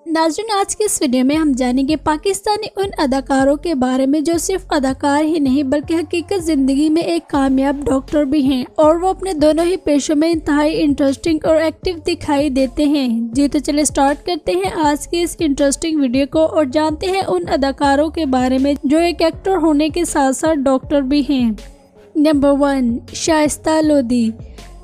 नाज़रीन, आज के इस वीडियो में हम जानेंगे पाकिस्तानी उन अदाकारों के बारे में जो सिर्फ अदाकार ही नहीं बल्कि हकीकत जिंदगी में एक कामयाब डॉक्टर भी हैं और वो अपने दोनों ही पेशों में इंतहाई इंटरेस्टिंग और एक्टिव दिखाई देते हैं। जी तो चले स्टार्ट करते हैं आज के इस इंटरेस्टिंग वीडियो को और जानते हैं उन अदाकारों के बारे में जो एक एक्टर होने के साथ साथ डॉक्टर भी हैं। नंबर 1, शाइस्ता लोधी।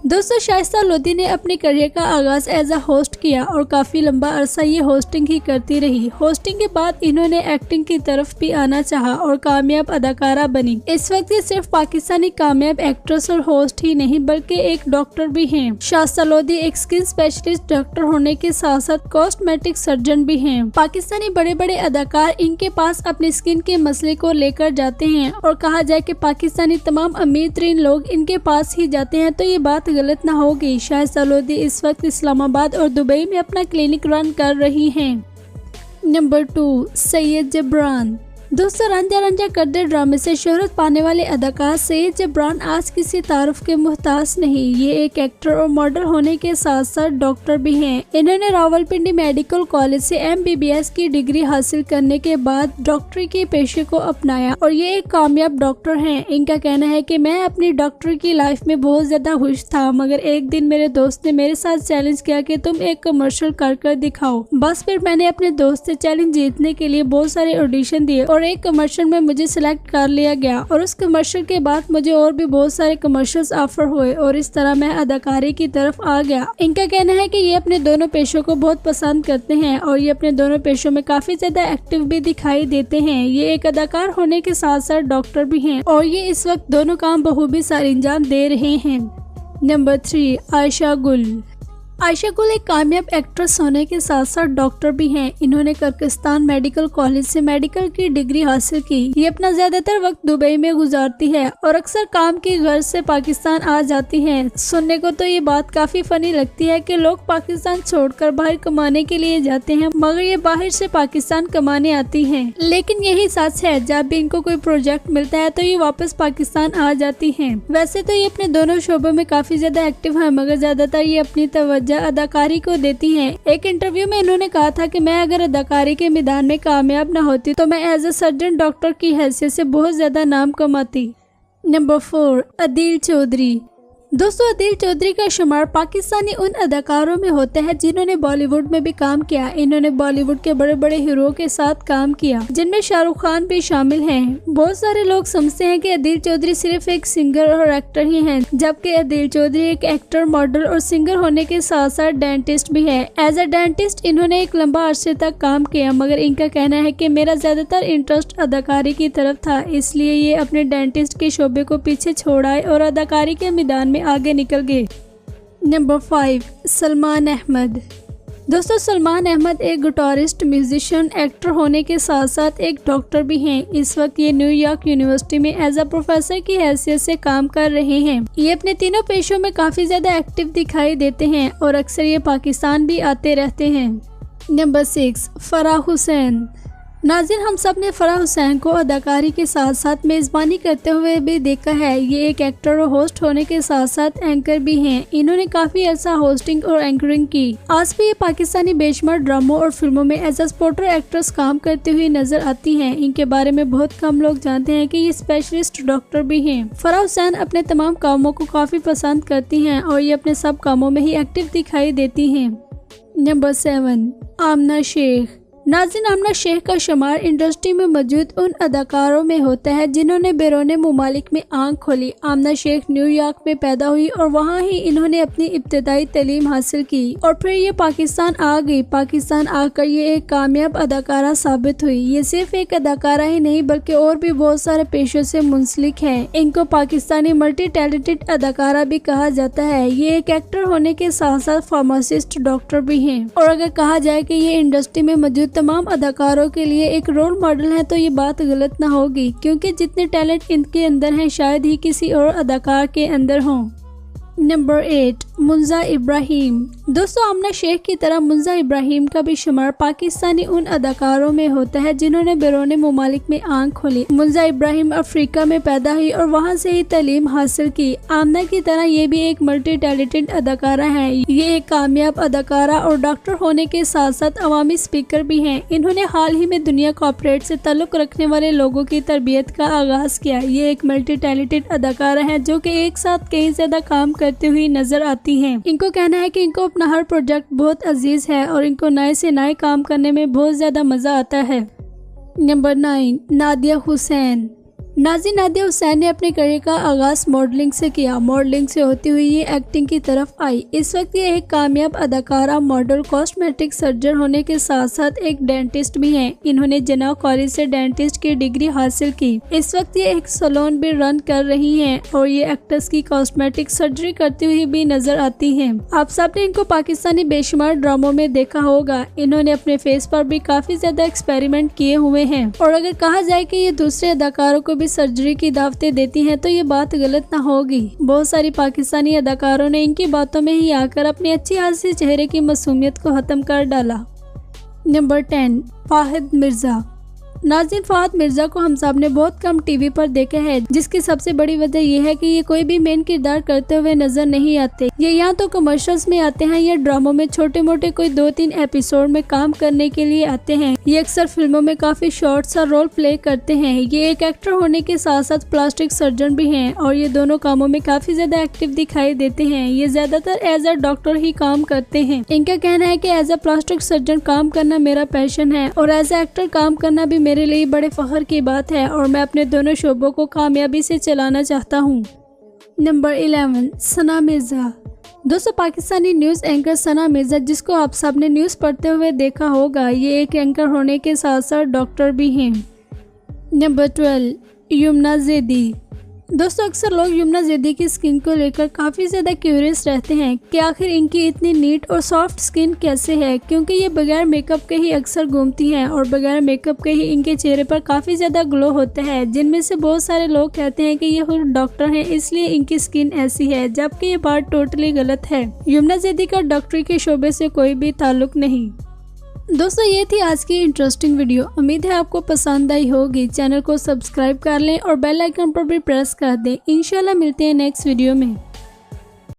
दोस्तों, शाइस्ता लोधी ने अपने करियर का आगाज एज अ होस्ट किया और काफी लंबा अरसा ये होस्टिंग ही करती रही। होस्टिंग के बाद इन्होंने एक्टिंग की तरफ भी आना चाहा और कामयाब अदाकारा बनी। इस वक्त ये सिर्फ पाकिस्तानी कामयाब एक्ट्रेस और होस्ट ही नहीं बल्कि एक डॉक्टर भी हैं। शाइस्ता लोधी एक स्किन स्पेशलिस्ट डॉक्टर होने के साथ साथ कॉस्मेटिक सर्जन भी हैं। पाकिस्तानी बड़े बड़े अदाकार इनके पास अपनी स्किन के मसले को लेकर जाते हैं और कहा जाए कि पाकिस्तानी तमाम अमीर तरीन लोग इनके पास ही जाते हैं तो ये बात गलत ना होगी। शाइस्ता लोधी इस वक्त इस्लामाबाद और दुबई में अपना क्लिनिक रन कर रही हैं। नंबर 2, सैयद जबरान। दोस्तों, रंजा रंजा कर दे ड्रामे से शोहरत पाने वाले अदाकार सैयद जबरान आज किसी तारुफ के मुहताज नहीं। ये एक एक्टर और मॉडल होने के साथ साथ डॉक्टर भी हैं। इन्होंने रावलपिंडी मेडिकल कॉलेज से MBBS की डिग्री हासिल करने के बाद डॉक्टरी के पेशे को अपनाया और ये एक कामयाब डॉक्टर हैं। इनका कहना है कि मैं अपनी डॉक्टरी की लाइफ में बहुत ज्यादा खुश था, मगर एक दिन मेरे दोस्त ने मेरे साथ चैलेंज किया कि तुम एक कमर्शियल कर दिखाओ। बस फिर मैंने अपने दोस्त से चैलेंज जीतने के लिए बहुत सारे ऑडिशन दिए और एक कमर्शियल में मुझे सिलेक्ट कर लिया गया और उस कमर्शियल के बाद मुझे और भी बहुत सारे कमर्शियल्स ऑफर हुए और इस तरह मैं अदाकारी की तरफ आ गया। इनका कहना है कि ये अपने दोनों पेशों को बहुत पसंद करते हैं और ये अपने दोनों पेशों में काफी ज्यादा एक्टिव भी दिखाई देते हैं। ये एक अदाकार होने के साथ साथ डॉक्टर भी हैं और ये इस वक्त दोनों काम बखूबी सारे अंजाम दे रहे हैं। नंबर 3, आयशा गुल। आयशा गुल एक कामयाब एक्ट्रेस होने के साथ साथ डॉक्टर भी हैं। इन्होंने कर्किस्तान मेडिकल कॉलेज से मेडिकल की डिग्री हासिल की। ये अपना ज्यादातर वक्त दुबई में गुजारती है और अक्सर काम की गर्ज से पाकिस्तान आ जाती हैं। सुनने को तो ये बात काफी फनी लगती है कि लोग पाकिस्तान छोड़कर बाहर कमाने के लिए जाते हैं मगर ये बाहर से पाकिस्तान कमाने आती हैं। लेकिन यही सच है, जब भी इनको कोई प्रोजेक्ट मिलता है तो ये वापस पाकिस्तान आ जाती हैं। वैसे तो ये अपने दोनों शोबों में काफी ज्यादा एक्टिव है मगर ज्यादातर ये अपनी तवज्जो अदाकारी को देती हैं। एक इंटरव्यू में इन्होंने कहा था कि मैं अगर अदाकारी के मैदान में कामयाब न होती तो मैं एज अ सर्जन डॉक्टर की हैसियत से बहुत ज्यादा नाम कमाती। नंबर 4, अदील चौधरी। दोस्तों, अदील चौधरी का शुमार पाकिस्तानी उन अदाकारों में होता है जिन्होंने बॉलीवुड में भी काम किया। इन्होंने बॉलीवुड के बड़े बड़े हीरो के साथ काम किया जिनमें शाहरुख खान भी शामिल हैं। बहुत सारे लोग समझते हैं कि अदील चौधरी सिर्फ एक सिंगर और एक्टर ही हैं, जबकि अदील चौधरी एक एक्टर, मॉडल और सिंगर होने के साथ साथ डेंटिस्ट भी है। एज अ डेंटिस्ट इन्होंने एक लंबा अरसे तक काम किया मगर इनका कहना है कि मेरा ज्यादातर इंटरेस्ट अदाकारी की तरफ था, इसलिए ये अपने डेंटिस्ट के शोबे को पीछे छोड़ आए और अदाकारी के मैदान आगे निकल गए। नंबर 5, सलमान अहमद। दोस्तों, सलमान अहमद एक गिटारिस्ट, म्यूजिशियन, एक्टर होने के साथ साथ एक डॉक्टर भी हैं। इस वक्त ये न्यूयॉर्क यूनिवर्सिटी में एज अ प्रोफेसर की हैसियत से काम कर रहे हैं। ये अपने तीनों पेशों में काफी ज्यादा एक्टिव दिखाई देते हैं और अक्सर ये पाकिस्तान भी आते रहते हैं। नंबर 6, फराह हुसैन। नाज़रीन, हम सब ने फराह हुसैन को अदाकारी के साथ साथ मेज़बानी करते हुए भी देखा है। ये एक एक्टर और होस्ट होने के साथ साथ एंकर भी हैं। इन्होंने काफी अर्सा होस्टिंग और एंकरिंग की। आज भी ये पाकिस्तानी बेशुमार ड्रामों और फिल्मों में एज अ सपोर्टर एक्ट्रेस काम करती हुई नजर आती हैं। इनके बारे में बहुत कम लोग जानते हैं कि ये स्पेशलिस्ट डॉक्टर भी हैं। फराह हुसैन अपने तमाम कामों को काफी पसंद करती हैं और ये अपने सब कामों में ही एक्टिव दिखाई देती हैं। नंबर 7, आमना शेख। नाज़रीन, आमना शेख का शुमार इंडस्ट्री में मौजूद उन अदाकारों में होता है जिन्होंने बैरून मुमालिक में आंख खोली। आमना शेख न्यूयॉर्क में पैदा हुई और वहाँ ही इन्होंने अपनी इब्तदाई तालीम हासिल की और फिर ये पाकिस्तान आ गई। पाकिस्तान आकर ये एक कामयाब अदाकारा साबित हुई। ये सिर्फ एक अदाकारा ही नहीं बल्कि और भी बहुत सारे पेशों से मुंसलिक है। इनको पाकिस्तानी मल्टी टैलेंटेड अदाकारा भी कहा जाता है। ये एक एक्टर होने के साथ साथ फार्मासिस्ट, डॉक्टर भी हैं और अगर कहा जाए कि ये इंडस्ट्री में मौजूद तमाम अदाकारों के लिए एक रोल मॉडल है तो ये बात गलत ना होगी, क्योंकि जितने टैलेंट इनके अंदर हैं शायद ही किसी और अदाकार के अंदर हों। नंबर 8 मुंजा इब्राहिम। दोस्तों आमना शेख की तरह मुंजा इब्राहिम का भी शुमार पाकिस्तानी उन अदाकारों में होता है जिन्होंने बैरून मुमालिक में आंख खोली। मुंजा इब्राहिम अफ्रीका में पैदा हुई और वहां से ही तालीम हासिल की। आमना की तरह ये भी एक मल्टी टैलेंटेड अदाकारा है। ये एक कामयाब अदाकारा और डॉक्टर होने के साथ साथ अवामी स्पीकर भी हैं। इन्होंने हाल ही में दुनिया कॉर्पोरेट से ताल्लुक रखने वाले लोगों की तरबियत का आगाज किया। ये एक मल्टी टैलेंटेड अदाकारा है जो कि एक साथ कई ज्यादा काम करते हुए नजर आती हैं। इनको कहना है कि इनको अपना हर प्रोजेक्ट बहुत अजीज है और इनको नए से नए काम करने में बहुत ज्यादा मजा आता है। नंबर 9 नादिया हुसैन। नादिया हुसैन ने अपने करियर का आगाज मॉडलिंग से किया। मॉडलिंग से होती हुई ये एक्टिंग की तरफ आई। इस वक्त ये एक कामयाब अदाकारा, मॉडल, कॉस्मेटिक सर्जन होने के साथ साथ एक डेंटिस्ट भी हैं। इन्होंने जना कॉलेज से डेंटिस्ट की डिग्री हासिल की। इस वक्त ये एक सैलून भी रन कर रही हैं और ये एक्टर्स की कॉस्मेटिक सर्जरी करती हुई भी नजर आती हैं। आप सबने इनको पाकिस्तानी बेशुमार ड्रामों में देखा होगा। इन्होंने अपने फेस पर भी काफी ज्यादा एक्सपेरिमेंट किए हुए हैं और अगर कहा जाए कि ये दूसरे अदाकारों को भी सर्जरी की दावतें देती हैं तो ये बात गलत ना होगी। बहुत सारी पाकिस्तानी अदाकारों ने इनकी बातों में ही आकर अपनी अच्छी हासिल चेहरे की मासूमियत को खत्म कर डाला। नंबर 10 फाहिद मिर्जा। नाज़रीन, फाहिद मिर्जा को हम सब ने बहुत कम टीवी पर देखा है, जिसकी सबसे बड़ी वजह यह है कि ये कोई भी मेन किरदार करते हुए नजर नहीं आते। ये या तो कमर्शियल्स में आते हैं या ड्रामों में छोटे मोटे कोई 2-3 एपिसोड में काम करने के लिए आते हैं। ये अक्सर फिल्मों में काफी शॉर्ट सा रोल प्ले करते हैं। ये एक एक्टर होने के साथ साथ प्लास्टिक सर्जन भी हैं और ये दोनों कामों में काफी ज्यादा एक्टिव दिखाई देते हैं। ये ज्यादातर एज अ डॉक्टर ही काम करते हैं। इनका कहना है कि एज अ प्लास्टिक सर्जन काम करना मेरा पैशन है और एज अ एक्टर काम करना भी मेरे लिए बड़े फख्र की बात है और मैं अपने दोनों शोबों को कामयाबी से चलाना चाहता हूँ। नंबर 11 सना मिर्जा। दोस्तों पाकिस्तानी न्यूज़ एंकर सना मिर्जा, जिसको आप सब ने न्यूज़ पढ़ते हुए देखा होगा, ये एक एंकर होने के साथ साथ डॉक्टर भी हैं। नंबर 12 यमुना ज़ैदी। दोस्तों अक्सर लोग यमुना ज़ैदी की स्किन को लेकर काफ़ी ज़्यादा क्यूरियस रहते हैं कि आखिर इनकी इतनी नीट और सॉफ्ट स्किन कैसे है, क्योंकि ये बगैर मेकअप के ही अक्सर घूमती हैं और बगैर मेकअप के ही इनके चेहरे पर काफ़ी ज़्यादा ग्लो होता है, जिनमें से बहुत सारे लोग कहते हैं कि ये खुद डॉक्टर हैं इसलिए इनकी स्किन ऐसी है, जबकि ये बात टोटली गलत है। यमुना ज़ैदी का डॉक्टरी के शोबे से कोई भी ताल्लुक नहीं। दोस्तों ये थी आज की इंटरेस्टिंग वीडियो। उम्मीद है आपको पसंद आई होगी। चैनल को सब्सक्राइब कर लें और बेल आइकन पर भी प्रेस कर दें। इंशाल्लाह मिलते हैं नेक्स्ट वीडियो में।